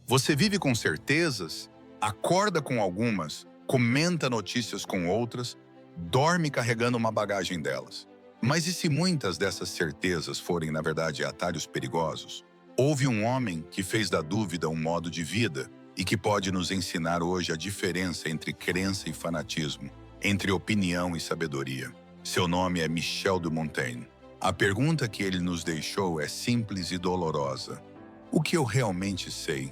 Você vive com certezas, acorda com algumas, comenta notícias com outras, dorme carregando uma bagagem delas. Mas e se muitas dessas certezas forem, na verdade, atalhos perigosos? Houve um homem que fez da dúvida um modo de vida e que pode nos ensinar hoje a diferença entre crença e fanatismo, entre opinião e sabedoria. Seu nome é Michel de Montaigne. A pergunta que ele nos deixou é simples e dolorosa. O que eu realmente sei?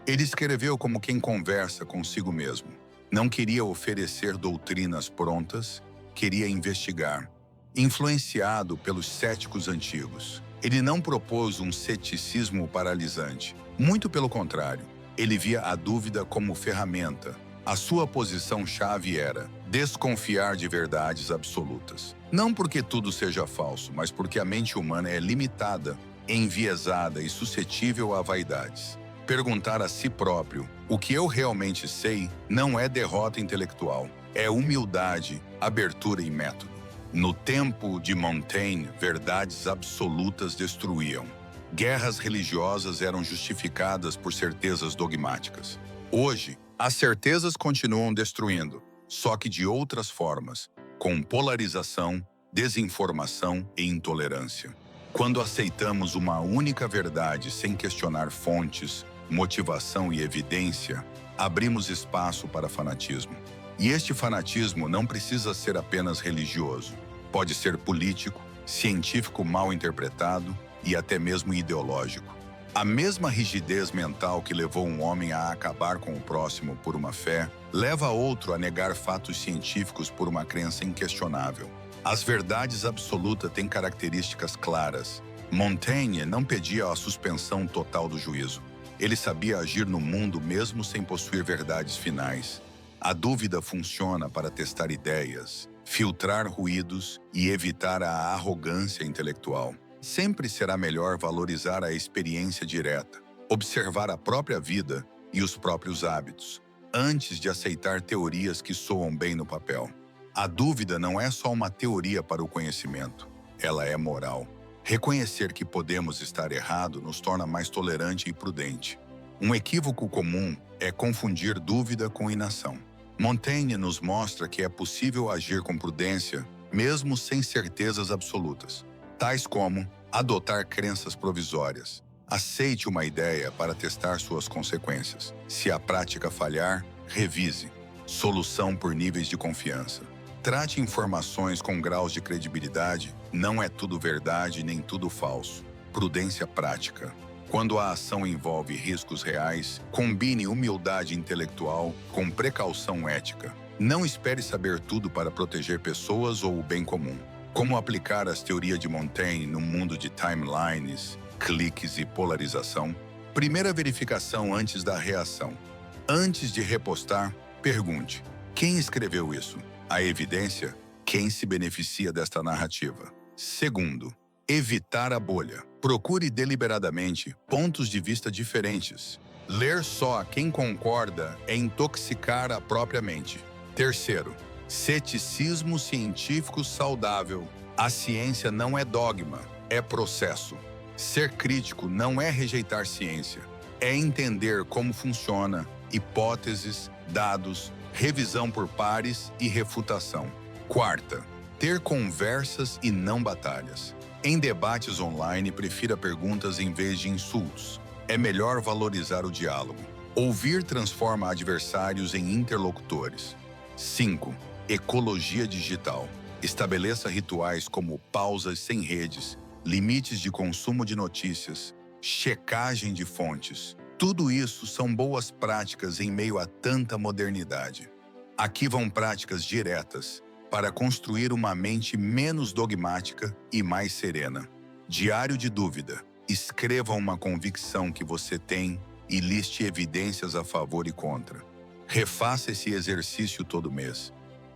Ele escreveu como quem conversa consigo mesmo. Não queria oferecer doutrinas prontas, queria investigar. Influenciado pelos céticos antigos, ele não propôs um ceticismo paralisante. Muito pelo contrário, ele via a dúvida como ferramenta. A sua posição-chave era desconfiar de verdades absolutas. Não porque tudo seja falso, mas porque a mente humana é limitada, enviesada e suscetível a vaidades. Perguntar a si próprio o que eu realmente sei não é derrota intelectual, é humildade, abertura e método. No tempo de Montaigne, verdades absolutas destruíam. Guerras religiosas eram justificadas por certezas dogmáticas. Hoje, as certezas continuam destruindo, só que de outras formas, com polarização, desinformação e intolerância. Quando aceitamos uma única verdade sem questionar fontes, motivação e evidência, abrimos espaço para fanatismo. E este fanatismo não precisa ser apenas religioso. Pode ser político, científico mal interpretado e até mesmo ideológico. A mesma rigidez mental que levou um homem a acabar com o próximo por uma fé, leva outro a negar fatos científicos por uma crença inquestionável. As verdades absolutas têm características claras. Montaigne não pedia a suspensão total do juízo. Ele sabia agir no mundo mesmo sem possuir verdades finais. A dúvida funciona para testar ideias, filtrar ruídos e evitar a arrogância intelectual. Sempre será melhor valorizar a experiência direta, observar a própria vida e os próprios hábitos, antes de aceitar teorias que soam bem no papel. A dúvida não é só uma teoria para o conhecimento, ela é moral. Reconhecer que podemos estar errado nos torna mais tolerante e prudente. Um equívoco comum é confundir dúvida com inação. Montaigne nos mostra que é possível agir com prudência, mesmo sem certezas absolutas, tais como adotar crenças provisórias. Aceite uma ideia para testar suas consequências. Se a prática falhar, revise. Solução por níveis de confiança. Trate informações com graus de credibilidade. Não é tudo verdade nem tudo falso. Prudência prática. Quando a ação envolve riscos reais, combine humildade intelectual com precaução ética. Não espere saber tudo para proteger pessoas ou o bem comum. Como aplicar as teorias de Montaigne no mundo de timelines, cliques e polarização? Primeira verificação antes da reação. Antes de repostar, pergunte: quem escreveu isso? A evidência? Quem se beneficia desta narrativa? Segundo, evitar a bolha. Procure deliberadamente pontos de vista diferentes. Ler só quem concorda é intoxicar a própria mente. Terceiro, ceticismo científico saudável. A ciência não é dogma, é processo. Ser crítico não é rejeitar ciência, é entender como funciona, hipóteses, dados, revisão por pares e refutação. Quarta, ter conversas e não batalhas. Em debates online, prefira perguntas em vez de insultos. É melhor valorizar o diálogo. Ouvir transforma adversários em interlocutores. 5. Ecologia digital. Estabeleça rituais como pausas sem redes, limites de consumo de notícias, checagem de fontes. Tudo isso são boas práticas em meio a tanta modernidade. Aqui vão práticas diretas para construir uma mente menos dogmática e mais serena. Diário de dúvida. Escreva uma convicção que você tem e liste evidências a favor e contra. Refaça esse exercício todo mês.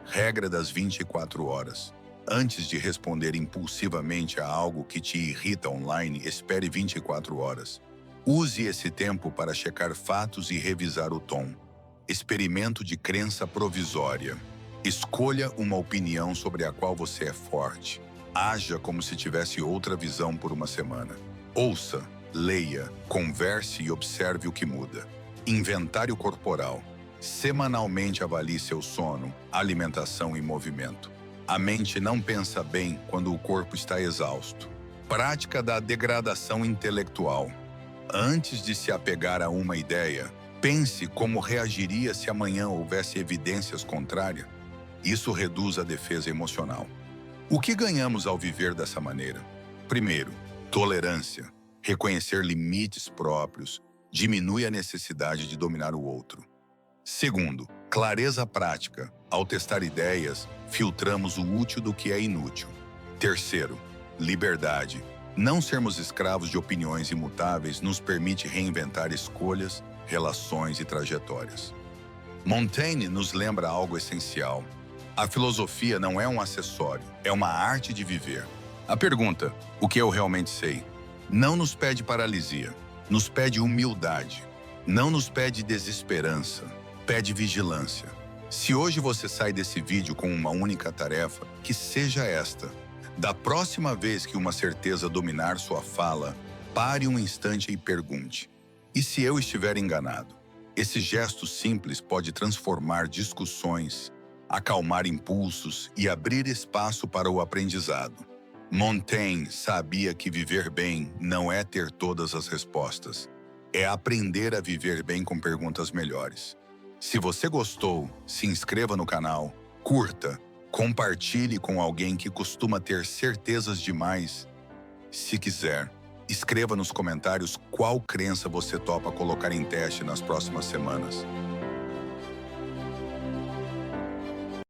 Regra das 24 horas. Antes de responder impulsivamente a algo que te irrita online, espere 24 horas. Use esse tempo para checar fatos e revisar o tom. Experimento de crença provisória. Escolha uma opinião sobre a qual você é forte. Haja como se tivesse outra visão por uma semana. Ouça, Leia, converse e observe o que muda. Inventário corporal. Semanalmente avalie seu sono, alimentação e movimento. A mente não pensa bem quando o corpo está exausto. Prática da degradação intelectual. Antes de se apegar a uma ideia, pense como reagiria se amanhã houvesse evidências contrárias. Isso reduz a defesa emocional. O que ganhamos ao viver dessa maneira? Primeiro, tolerância. Reconhecer limites próprios diminui a necessidade de dominar o outro. Segundo, clareza prática. Ao testar ideias, filtramos o útil do que é inútil. Terceiro, liberdade. Não sermos escravos de opiniões imutáveis nos permite reinventar escolhas, relações e trajetórias. Montaigne nos lembra algo essencial. A filosofia não é um acessório, é uma arte de viver. A pergunta, o que eu realmente sei, não nos pede paralisia, nos pede humildade. Não nos pede desesperança, pede vigilância. Se hoje você sai desse vídeo com uma única tarefa, que seja esta. Da próxima vez que uma certeza dominar sua fala, pare um instante e pergunte: e se eu estiver enganado? Esse gesto simples pode transformar discussões, acalmar impulsos e abrir espaço para o aprendizado. Montaigne sabia que viver bem não é ter todas as respostas, é aprender a viver bem com perguntas melhores. Se você gostou, se inscreva no canal, curta, compartilhe com alguém que costuma ter certezas demais. Se quiser, escreva nos comentários qual crença você topa colocar em teste nas próximas semanas.